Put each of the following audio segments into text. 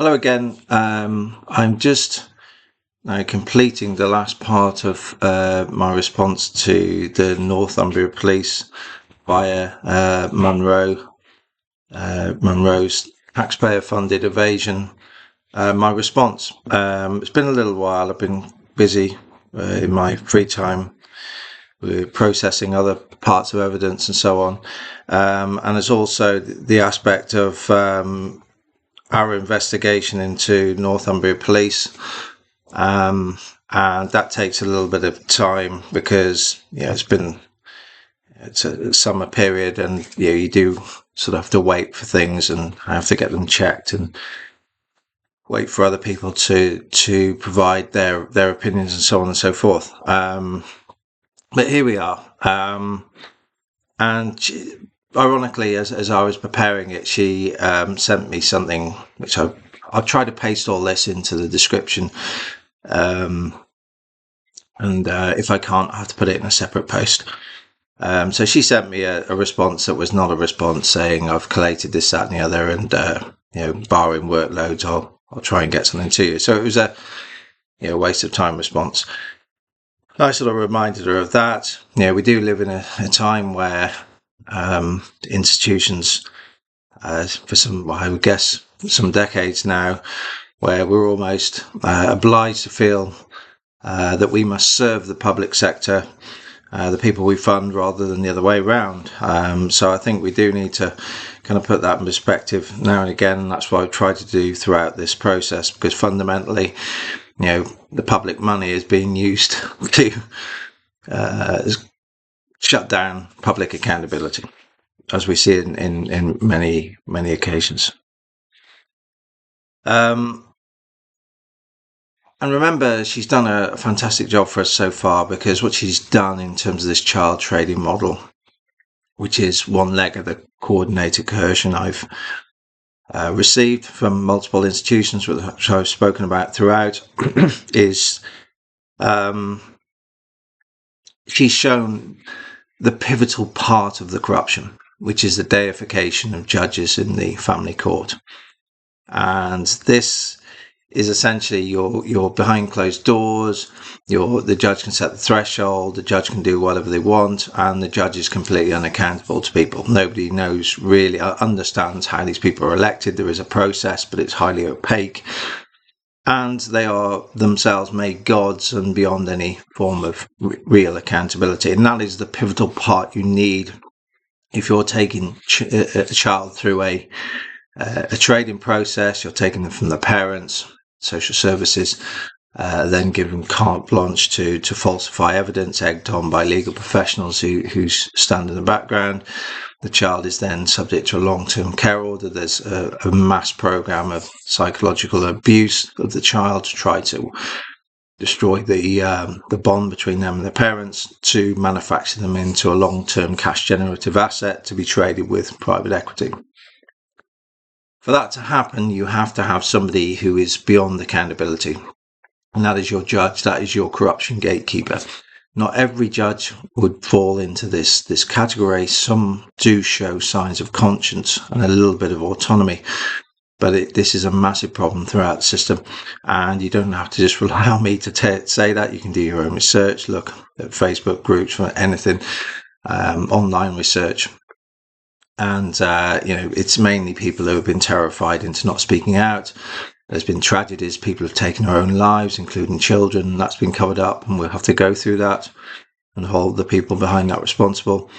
Hello again. I'm just now completing the last part of my response to the Northumbria Police via Munro's taxpayer-funded evasion. My response. It's been a little while. I've been busy in my free time with processing other parts of evidence and so on. And there's also the aspect of our investigation into Northumbria Police, and that takes a little bit of time because it's a summer period, and you do sort of have to wait for things and have to get them checked and wait for other people to provide their opinions and so on and so forth. But here we are, and ironically, as I was preparing it, she sent me something which I'll try to paste all this into the description, and if I can't, I have to put it in a separate post. So she sent me a response that was not a response, saying I've collated this, that, and the other, and barring workloads, I'll try and get something to you. So it was a waste of time response. I sort of reminded her of that. We do live in a time where institutions, for some, I would guess, some decades now, where we're almost obliged to feel that we must serve the public sector, the people we fund, rather than the other way around. So I think we do need to kind of put that in perspective now and again. And that's what I've tried to do throughout this process, because fundamentally, the public money is being used to shut down public accountability, as we see it in many occasions. And remember, she's done a fantastic job for us so far, because what she's done in terms of this child trading model, which is one leg of the coordinated coercion I've received from multiple institutions, which I've spoken about throughout, is she's shown the pivotal part of the corruption, which is the deification of judges in the family court. And this is essentially you're behind closed doors. The judge can set the threshold, the judge can do whatever they want, and the judge is completely unaccountable to people. Nobody really understands how these people are elected. There is a process, but it's highly opaque. And they are themselves made gods and beyond any form of real accountability. And that is the pivotal part you need if you're taking a child through a trading process. You're taking them from the parents, social services, then give them carte blanche to falsify evidence, egged on by legal professionals who stand in the background. The child is then subject to a long-term care order. There's a mass program of psychological abuse of the child to try to destroy the bond between them and their parents, to manufacture them into a long-term cash generative asset to be traded with private equity. For that to happen, you have to have somebody who is beyond accountability, and that is your judge. That is your corruption gatekeeper. Not every judge would fall into this category. Some do show signs of conscience and a little bit of autonomy, but this is a massive problem throughout the system, and you don't have to just rely on me to say that. You can do your own research, look at Facebook groups for anything, online research. And, it's mainly people who have been terrified into not speaking out. There's been tragedies. People have taken their own lives, including children. And that's been covered up, and we'll have to go through that and hold the people behind that responsible.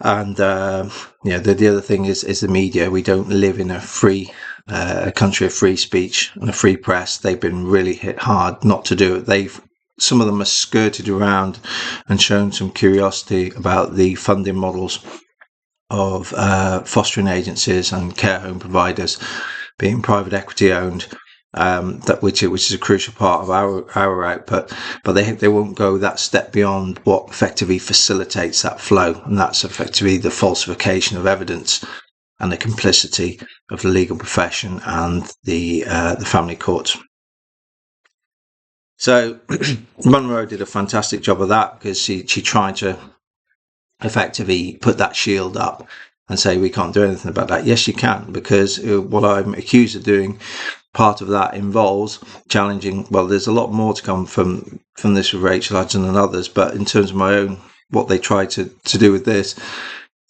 And, the other thing is the media. We don't live in a country of free speech and a free press. They've been really hit hard not to do it. Some of them are skirted around and shown some curiosity about the funding models of fostering agencies and care home providers being private equity owned, which is a crucial part of our output, but they won't go that step beyond what effectively facilitates that flow, and that's effectively the falsification of evidence and the complicity of the legal profession and the family courts. So Munro did a fantastic job of that, because she tried to effectively put that shield up and say we can't do anything about that. Yes, you can, because what I'm accused of doing, part of that involves challenging. Well, there's a lot more to come from this with Rachel Hudson and others, but in terms of my own, what they try to do with this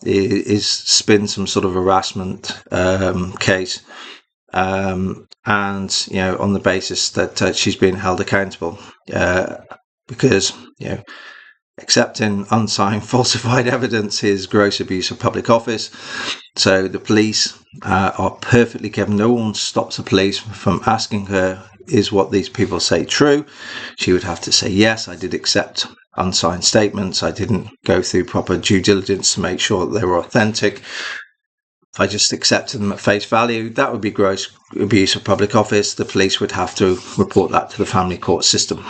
is spin some sort of harassment case, and on the basis that she's being held accountable, because accepting unsigned falsified evidence is gross abuse of public office. So the police are perfectly given. No one stops the police from asking her, is what these people say true? She would have to say, yes, I did accept unsigned statements. I didn't go through proper due diligence to make sure that they were authentic. If I just accepted them at face value, that would be gross abuse of public office. The police would have to report that to the family court system.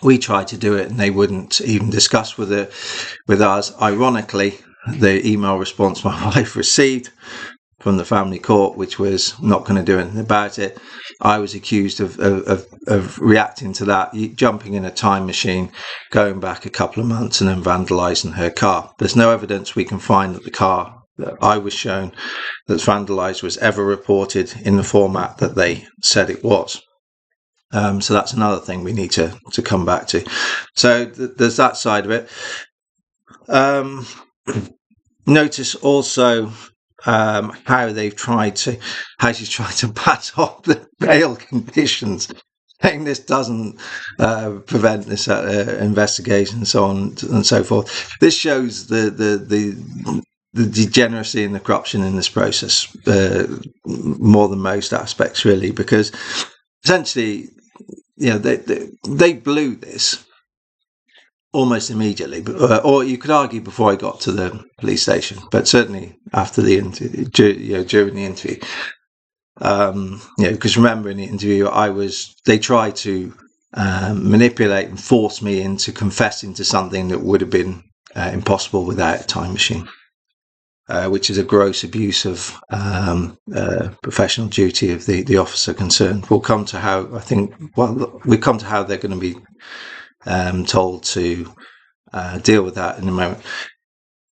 We tried to do it and they wouldn't even discuss with us. Ironically, the email response my wife received from the family court, which was not going to do anything about it, I was accused of reacting to that, jumping in a time machine, going back a couple of months and then vandalising her car. There's no evidence we can find that the car that I was shown that's vandalised was ever reported in the format that they said it was. So that's another thing we need to come back to. So there's that side of it. Notice also how she's tried to pass off the bail conditions, saying this doesn't prevent this investigation and so on and so forth. This shows the degeneracy and the corruption in this process, more than most aspects, really, because essentially, they blew this almost immediately, or you could argue before I got to the police station, but certainly after the interview, during the interview, because remember in the interview, they tried to manipulate and force me into confessing to something that would have been impossible without a time machine. Which is a gross abuse of professional duty of the officer concerned. We'll come to how they're going to be told to deal with that in a moment.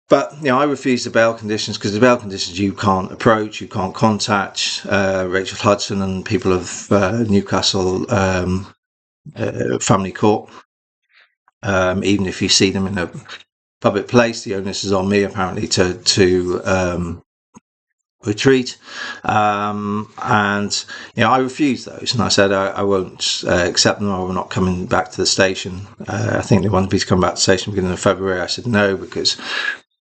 But I refuse the bail conditions because the bail conditions you can't approach, you can't contact Rachel Hudson and people of Newcastle Family Court, even if you see them in a public place. The onus is on me apparently to retreat, and I refused those, and I said I won't accept them. I will not coming back to the station. I think they wanted me to come back to the station beginning of February. I said no, because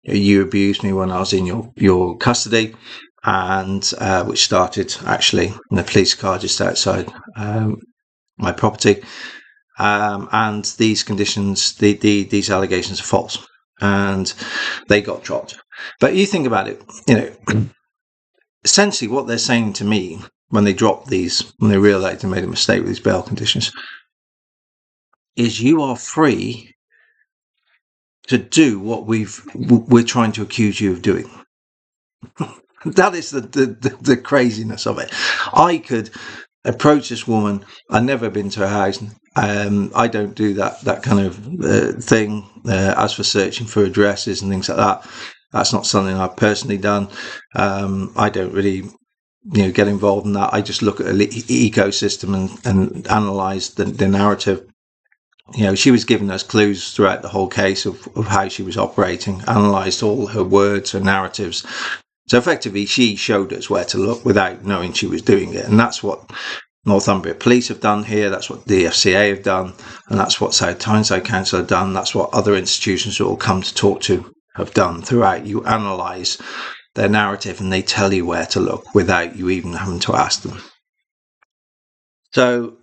you abused me when I was in your custody, and which started actually in a police car just outside my property, and these conditions, these allegations are false. And they got dropped. But you think about it, essentially what they're saying to me when they dropped these, when they realised they made a mistake with these bail conditions, is you are free to do what we're trying to accuse you of doing. That is the craziness of it. I could approach this woman. I've never been to her house. I don't do that kind of thing. As for searching for addresses and things like that, that's not something I've personally done. I don't really, get involved in that. I just look at the ecosystem and analyse the narrative. She was giving us clues throughout the whole case of how she was operating, analysed all her words, her narratives. So effectively, she showed us where to look without knowing she was doing it. And that's what Northumbria Police have done here. That's what the FCA have done. And that's what South Tyneside Council have done. That's what other institutions that will come to talk to have done throughout. You analyse their narrative and they tell you where to look without you even having to ask them. So,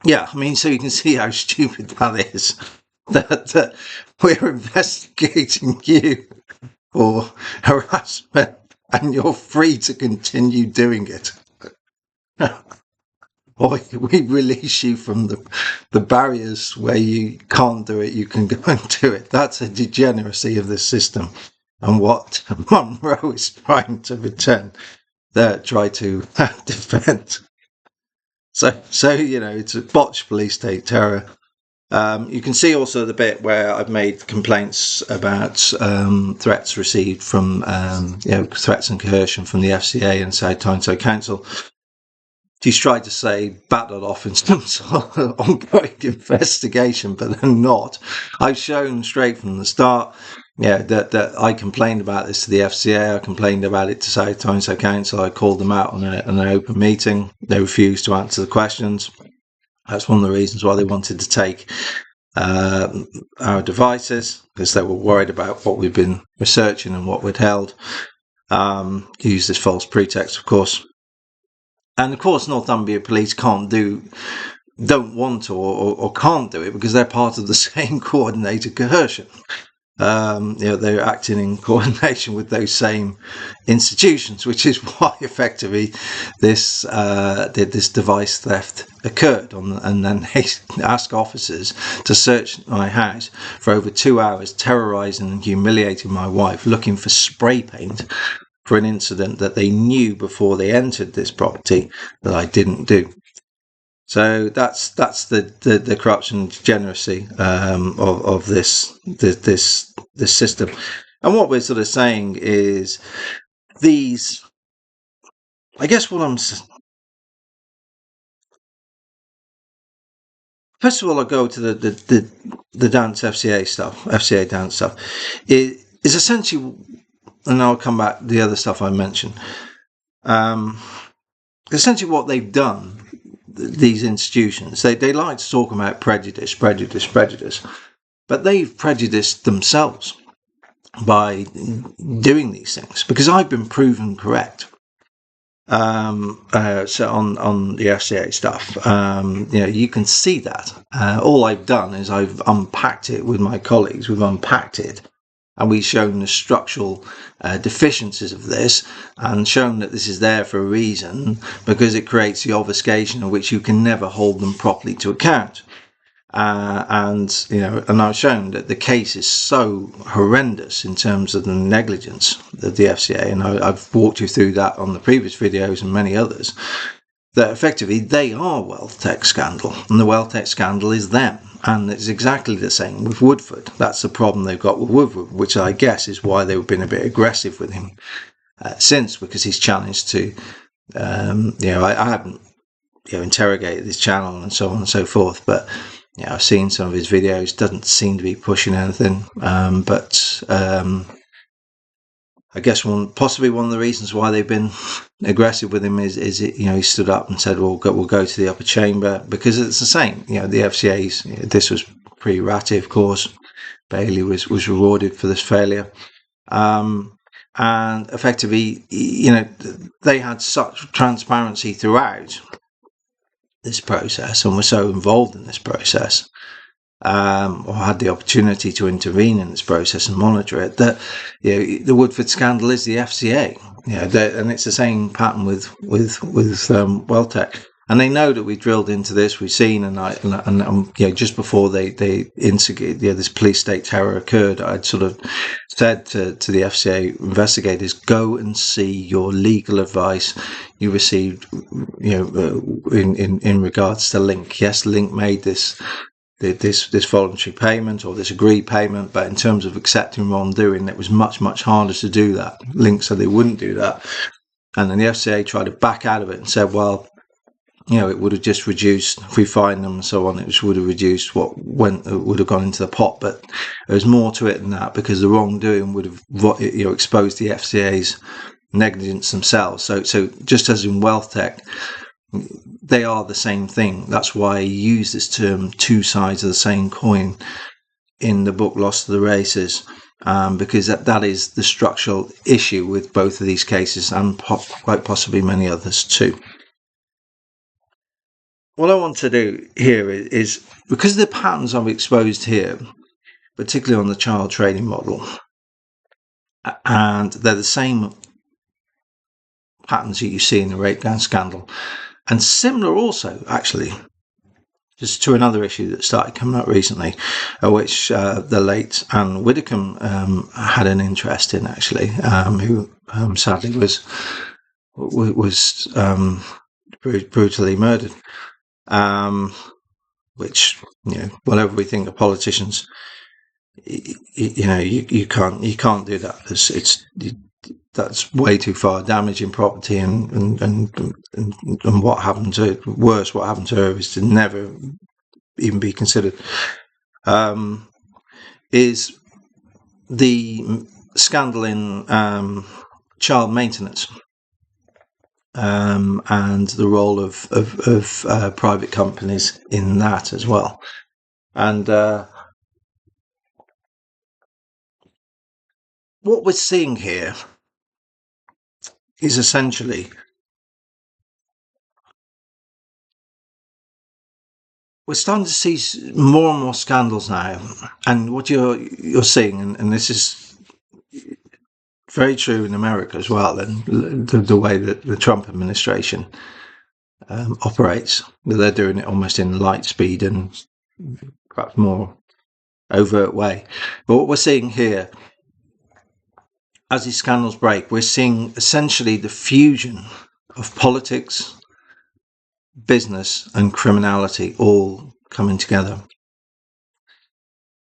so you can see how stupid that is. That we're investigating you for harassment and you're free to continue doing it. Or we release you from the barriers where you can't do it, you can go and do it. That's a degeneracy of the system, and what Munro is trying to try to defend. So it's a botched police state terror. You can see also the bit where I've made complaints about threats received from, threats and coercion from the FCA and South Tyneside Council. She's tried to say bat that off in some sort of ongoing investigation, but they're not. I've shown straight from the start, that I complained about this to the FCA. I complained about it to South Tyneside Council. I called them out on an open meeting. They refused to answer the questions. That's one of the reasons why they wanted to take our devices, because they were worried about what we've been researching and what we'd held. Use this false pretext, of course. And of course, Northumbria Police don't want to or can't do it because they're part of the same coordinated coercion. They're acting in coordination with those same institutions, which is why effectively this device theft occurred. And then they asked officers to search my house for over 2 hours, terrorising and humiliating my wife, looking for spray paint for an incident that they knew before they entered this property that I didn't do. So that's the corruption and degeneracy of this system. And what we're sort of saying is these. I guess what I'm. First of all, I'll go to the dance FCA dance stuff. It is essentially, and I'll come back to the other stuff I mentioned. Essentially, what they've done. These institutions, they like to talk about prejudice, but they've prejudiced themselves by doing these things, because I've been proven correct. So on the FCA stuff, you can see that. All I've done is I've unpacked it with my colleagues. We've unpacked it. And we've shown the structural deficiencies of this, and shown that this is there for a reason, because it creates the obfuscation of which you can never hold them properly to account. And I've shown that the case is so horrendous in terms of the negligence of the FCA, and I've walked you through that on the previous videos and many others, that effectively they are wealth tech scandal, and the wealth tech scandal is them. And it's exactly the same with Woodford. That's the problem they've got with Woodford, which I guess is why they've been a bit aggressive with him since, because he's challenged to, I haven't, interrogated his channel and so on and so forth, but I've seen some of his videos. Doesn't seem to be pushing anything, but I guess possibly one of the reasons why they've been aggressive with him is he stood up and said, we'll go to the upper chamber, because it's the same. The FCA's, this was pre-Ratty, of course. Bailey was rewarded for this failure. And effectively, they had such transparency throughout this process and were so involved in this process, or had the opportunity to intervene in this process and monitor it, that the Woodford scandal is the FCA, and it's the same pattern with Welltech, and they know that we drilled into this. We've seen, and just before they instigate this police state terror occurred, I'd sort of said to the FCA investigators, go and see your legal advice you received, in regards to Link. Yes, Link made this voluntary payment or this agreed payment, but in terms of accepting wrongdoing, it was much, much harder to do that. Link said they wouldn't do that, and then the FCA tried to back out of it and said, well, it would have just reduced, if we find them and so on, it would have reduced would have gone into the pot. But there's more to it than that, because the wrongdoing would have exposed the FCA's negligence themselves. So just as in wealth tech, they are the same thing. That's why I use this term, two sides of the same coin, in the book Lost to the Races, because that is the structural issue with both of these cases, and quite possibly many others too. What I want to do here is, because of the patterns I've exposed here, particularly on the child trading model, and they're the same patterns that you see in the rape gang scandal, and similar also, actually, just to another issue that started coming up recently, which the late Anne Widdicombe had an interest in, actually, who sadly was brutally murdered. which, whatever we think of politicians, you can't do that. That's way too far, damaging property, and what happened to what happened to her is to never even be considered. Is the scandal in child maintenance, and the role of private companies in that as well. And what we're seeing here is essentially we're starting to see more and more scandals now. And what you're seeing, and this is very true in America as well, and the way that the Trump administration operates, they're doing it almost in light speed and perhaps more overt way. But what we're seeing here, as these scandals break, we're seeing essentially the fusion of politics, business and criminality all coming together.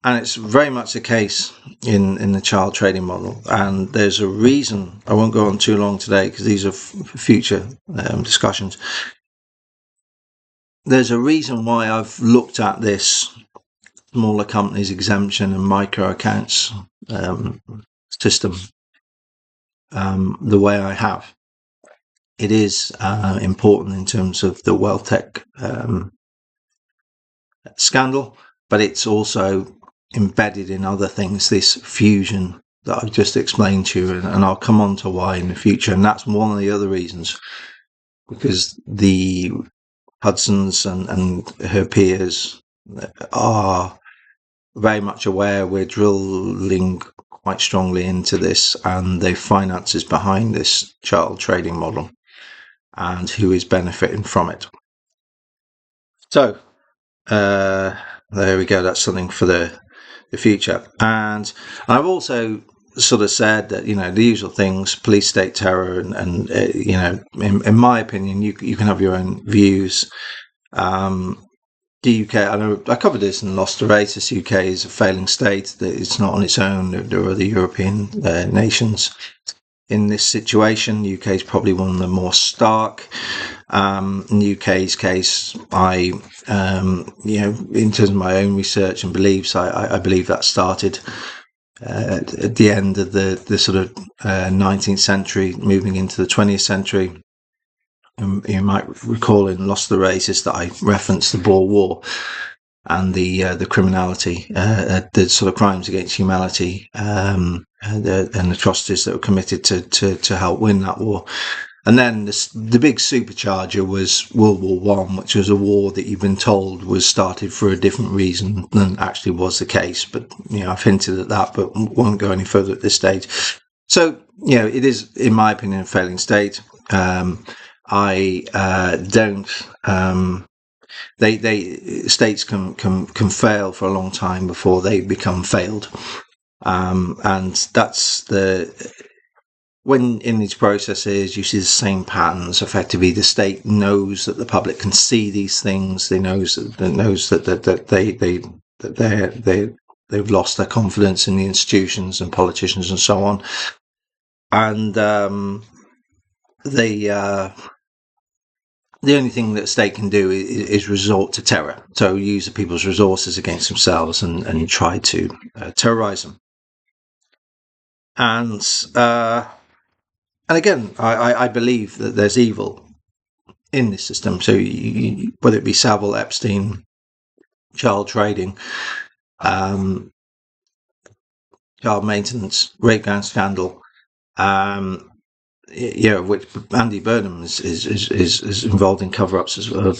And it's very much the case in the child trading model. And there's a reason, I won't go on too long today because these are future discussions. There's a reason why I've looked at this smaller companies exemption and micro accounts system the way I have. It is important in terms of the wealth tech scandal, but it's also embedded in other things, this fusion that I've just explained to you, and I'll come on to why in the future. And that's one of the other reasons, because the Hudsons and her peers are very much aware we're drilling quite strongly into this and the finances behind this child trading model and who is benefiting from it. So there we go. That's something for the future. And I've also sort of said that, the usual things, police state terror, and in my opinion, you can have your own views. The UK, I know I covered this in Lost to Races. UK is a failing state, that it's not on its own. There are other European nations in this situation. UK is probably one of the more stark. In the UK's case, I, in terms of my own research and beliefs, I believe that started at the end of the sort of 19th century, moving into the 20th century. You might recall in Lost the Races that I referenced the Boer War and the criminality, the sort of crimes against humanity, and atrocities that were committed to help win that war. And then the big supercharger was World War I, which was a war that you've been told was started for a different reason than actually was the case. But, I've hinted at that, but won't go any further at this stage. So, it is, in my opinion, a failing state. I don't. States can fail for a long time before they become failed, and that's when in these processes you see the same patterns. Effectively, the state knows that the public can see these things. They knows that they've lost their confidence in the institutions and politicians and so on, and the only thing that the state can do is resort to terror. So use the people's resources against themselves and try to terrorize them. And again, I believe that there's evil in this system. So whether it be Savile, Epstein, child trading, child maintenance, rape gang scandal, which Andy Burnham is involved in cover-ups as well.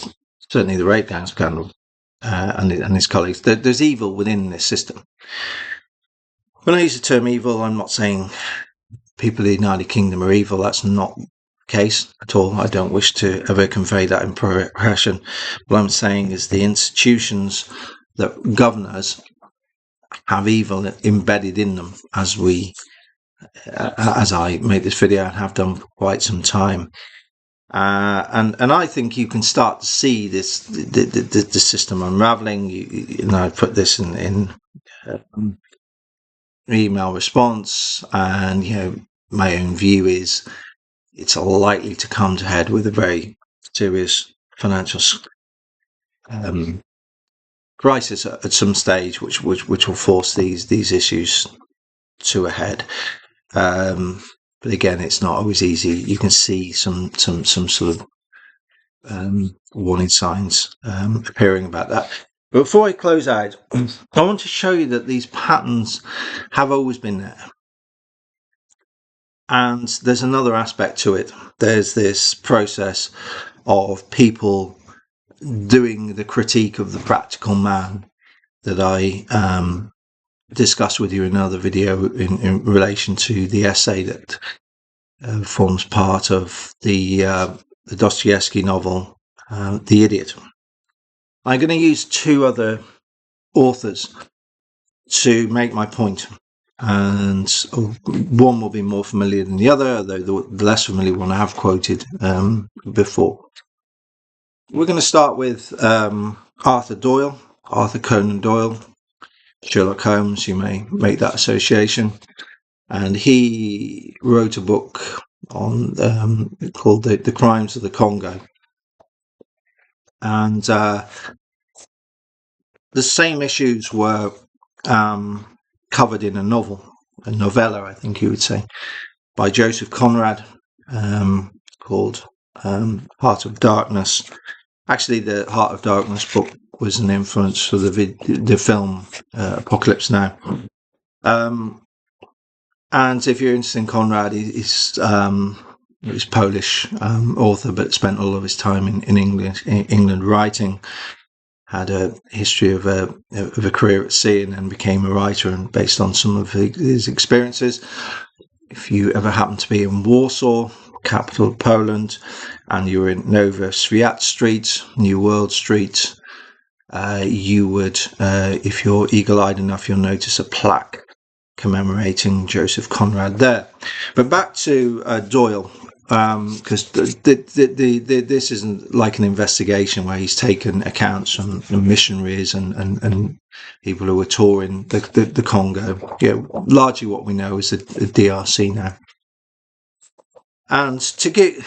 Certainly the rape gang scandal, and his colleagues. There's evil within this system. When I use the term evil, I'm not saying people in the United Kingdom are evil. That's not the case at all. I don't wish to ever convey that impression. What I'm saying is the institutions that govern us have evil embedded in them, as I made this video and have done for quite some time. And I think you can start to see the system unraveling. I put this in email response, and my own view is it's likely to come to head with a very serious financial crisis at some stage, which will force these issues to a head. But again, it's not always easy. You can see some sort of warning signs appearing about that. But before I close out, I want to show you that these patterns have always been there. And there's another aspect to it. There's this process of people doing the critique of the practical man that I discussed with you in another video in relation to the essay that forms part of the Dostoevsky novel, The Idiot. I'm going to use two other authors to make my point, and one will be more familiar than the other, although the less familiar one I have quoted before. We're going to start with Arthur Conan Doyle, Sherlock Holmes. You may make that association. And he wrote a book on called the Crimes of the Congo. And the same issues were covered in a novella, I think you would say, by Joseph Conrad, called Heart of Darkness. Actually, the Heart of Darkness book was an influence for the film Apocalypse Now. And if you're interested in Conrad, he's Polish author, but spent all of his time in England writing. Had a history of a career at sea, and then became a writer. And based on some of his experiences, if you ever happen to be in Warsaw, capital of Poland, and you were in Nowy Świat Street, New World Street, you would, if you're eagle-eyed enough, you'll notice a plaque commemorating Joseph Conrad there. But back to Doyle, because this isn't like an investigation where he's taken accounts from missionaries and people who were touring the Congo. Largely what we know is the DRC now. And to get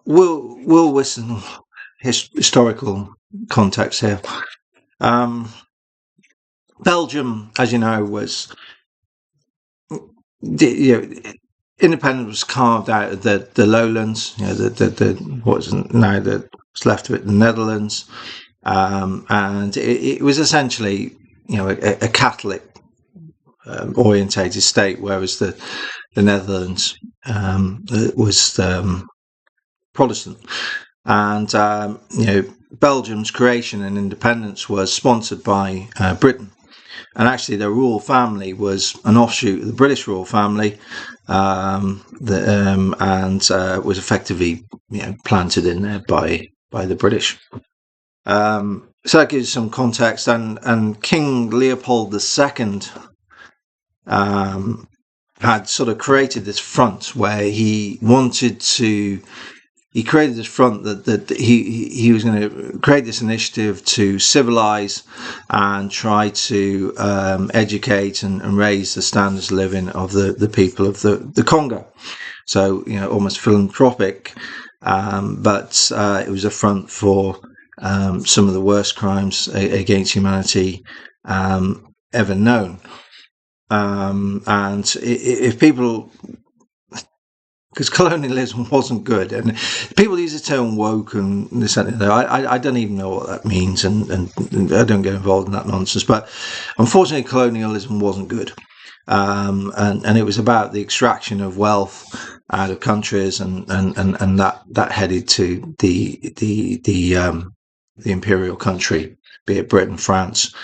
Will with some historical context here. Belgium, as you know, was independence was carved out of the lowlands. What's now what's left of it, the Netherlands, and it was essentially a Catholic orientated state, whereas the Netherlands was Protestant. And Belgium's creation and independence was sponsored by Britain, and actually their royal family was an offshoot of the British royal family, and was effectively planted in there by the British. So that gives some context. And King Leopold II had sort of created this front where he wanted to. He created this front that he was going to create this initiative to civilize and try to educate and raise the standards of living of the people of the Congo. So, almost philanthropic, but it was a front for some of the worst crimes against humanity ever known. And if people... Because colonialism wasn't good, and people use the term woke and this and that. I don't even know what that means, and I don't get involved in that nonsense. But unfortunately, colonialism wasn't good, and it was about the extraction of wealth out of countries, and that headed to the imperial country, be it Britain, France,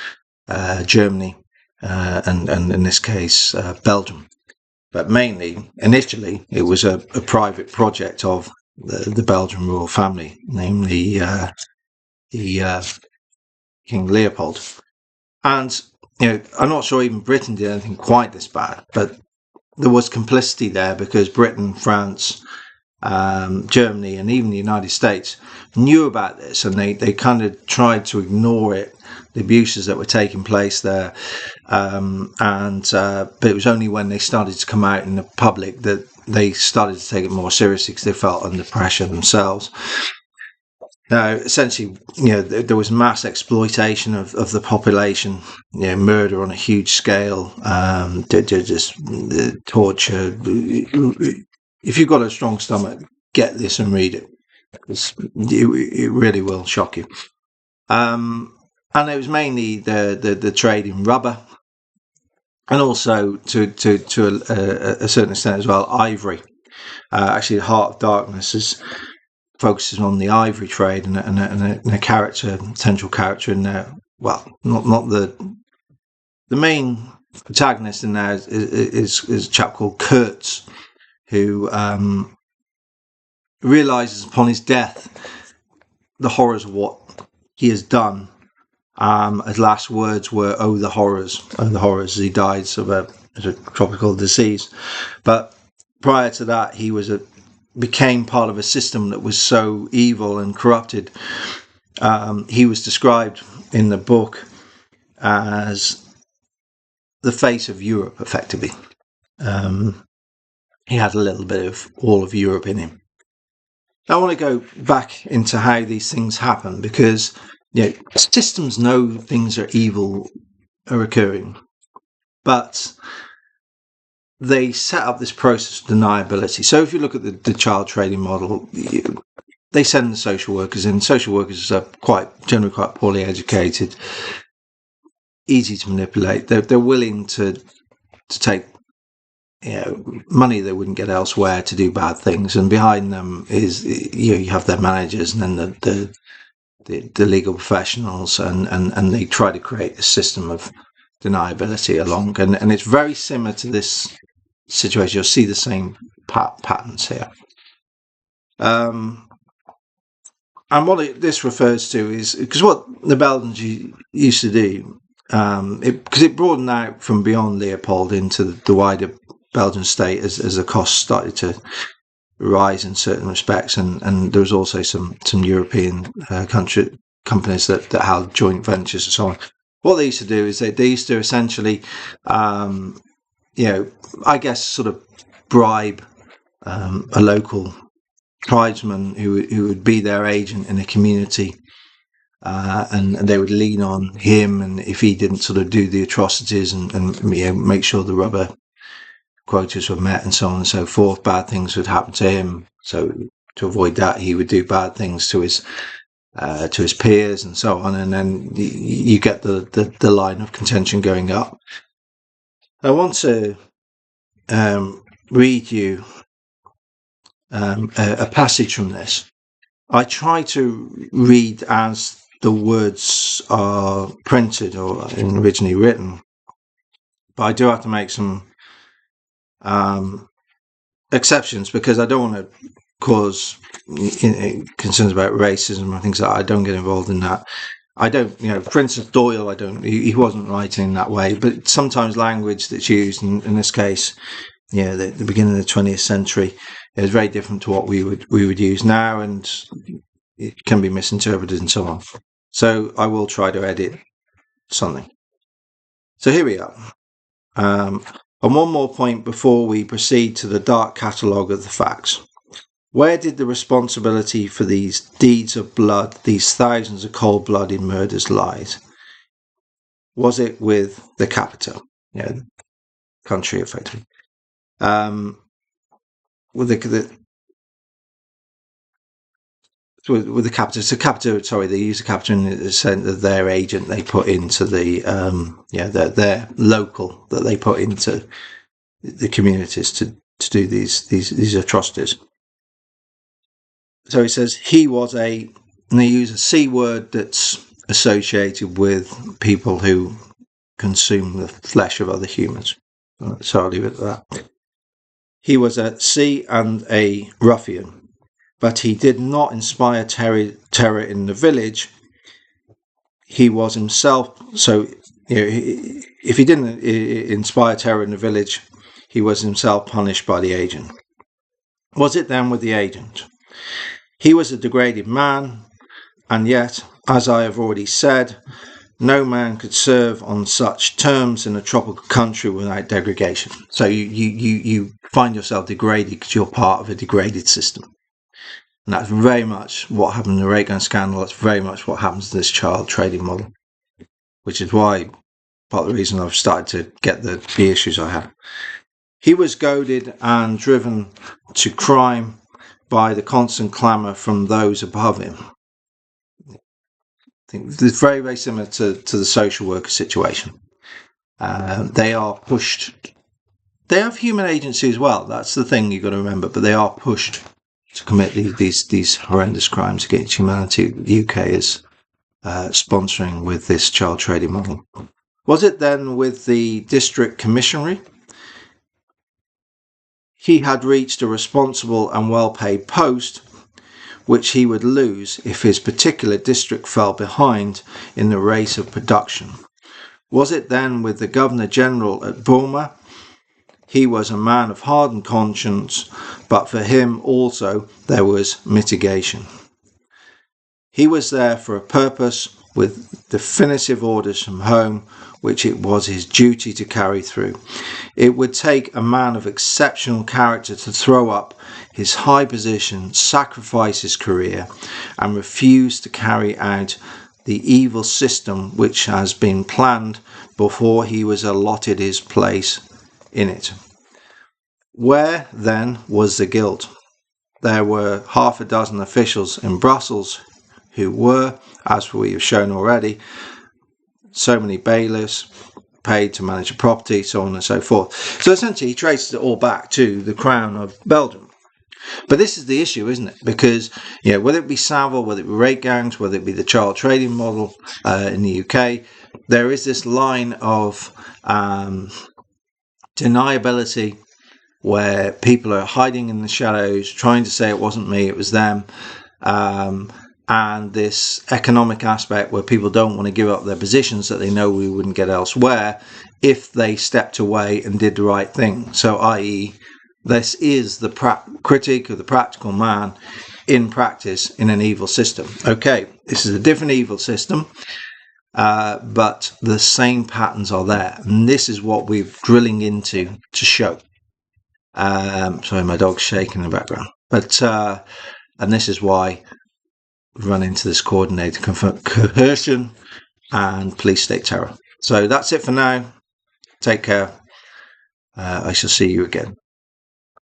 Germany, and in this case Belgium. But mainly, initially, it was a private project of the Belgian royal family, namely the King Leopold. And I'm not sure even Britain did anything quite this bad, but there was complicity there because Britain, France, Germany and even the United States knew about this, and they kind of tried to ignore it, the abuses that were taking place there. But it was only when they started to come out in the public that they started to take it more seriously, because they felt under pressure themselves. Now, essentially, there was mass exploitation of the population, murder on a huge scale, just torture. If you've got a strong stomach, get this and read it, because it really will shock you. And it was mainly the trade in rubber, and also to a certain extent as well, ivory. Actually, the Heart of Darkness focuses on the ivory trade and a potential character in there. Well, not the main protagonist in there is a chap called Kurtz, who realizes upon his death the horrors of what he has done. His last words were, "Oh, the horrors, oh, the horrors," as he dies of a tropical disease. But prior to that, he became part of a system that was so evil and corrupted. He was described in the book as the face of Europe, effectively. He had a little bit of all of Europe in him. I want to go back into how these things happen, because systems know things are evil are occurring, but they set up this process of deniability. So if you look at the child trading model, they send the social workers in. Social workers are generally quite poorly educated, easy to manipulate. They're willing to take money they wouldn't get elsewhere to do bad things, and behind them is you have their managers, and then the legal professionals, and they try to create a system of deniability along, and it's very similar to this situation. You'll see the same patterns here. And what this refers to is, because what the Belgians used to do, because it broadened out from beyond Leopold into the wider Belgian state as the costs started to rise in certain respects, and there was also some European companies that held joint ventures and so on. What they used to do is they used to essentially, I guess, sort of bribe a local tribesman who would be their agent in a community, and they would lean on him, and if he didn't sort of do the atrocities and make sure the rubber quotas were met and so on and so forth, bad things would happen to him. So to avoid that, he would do bad things to his peers and so on, and then you get the line of contention going up. I want to read you a passage from this. I try to read as the words are printed or originally written, but I do have to make some exceptions, because I don't want to cause concerns about racism and things like that. I don't get involved in that. I don't, for instance, Doyle, he wasn't writing in that way, but sometimes language that's used, in this case, the beginning of the 20th century, is very different to what we would use now, and it can be misinterpreted and so on. So I will try to edit something. So here we are. And one more point before we proceed to the dark catalogue of the facts. Where did the responsibility for these deeds of blood, these thousands of cold-blooded murders, lie? Was it with the capita, country, effectively? With the capita, so capita. Sorry, they use the capita in the sense of their agent they put into their local that they put into the communities to do these atrocities. So he says he was and they use a C word that's associated with people who consume the flesh of other humans. So I'll leave it at that. He was a C and a ruffian, but he did not inspire terror in the village. He was himself, so if he didn't inspire terror in the village, he was himself punished by the agent. Was it then with the agent? He was a degraded man, and yet, as I have already said, no man could serve on such terms in a tropical country without degradation. So you find yourself degraded because you're part of a degraded system. And that's very much what happened in the rate gun scandal. That's very much what happens to this child trading model, which is why part of the reason I've started to get the issues I have. He was goaded and driven to crime by the constant clamour from those above him. I think it's very, very similar to the social worker situation. They are pushed. They have human agency as well. That's the thing you've got to remember. But they are pushed to commit these horrendous crimes against humanity. The UK is sponsoring with this child trading model. Was it then with the district commissionary? He had reached a responsible and well-paid post, which he would lose if his particular district fell behind in the race of production. Was it then with the Governor-General at Burma? He was a man of hardened conscience, but for him also there was mitigation. He was there for a purpose, with definitive orders from home, which it was his duty to carry through. It would take a man of exceptional character to throw up his high position, sacrifice his career, and refuse to carry out the evil system which has been planned before he was allotted his place in it. Where, then, was the guilt? There were half a dozen officials in Brussels who were, as we have shown already, so many bailiffs paid to manage a property, so on and so forth. So essentially he traces it all back to the Crown of Belgium. But this is the issue, isn't it? Because, whether it be Savile, whether it be rate gangs, whether it be the child trading model in the UK, there is this line of deniability where people are hiding in the shadows, trying to say it wasn't me, it was them. And this economic aspect where people don't want to give up their positions that they know we wouldn't get elsewhere if they stepped away and did the right thing. So, i.e., this is the critique of the practical man in practice in an evil system. Okay, this is a different evil system, but the same patterns are there. And this is what we're drilling into to show. Sorry, my dog's shaking in the background. But and this is why we run into this coordinated coercion and police state terror. So that's it for now. Take care. I shall see you again.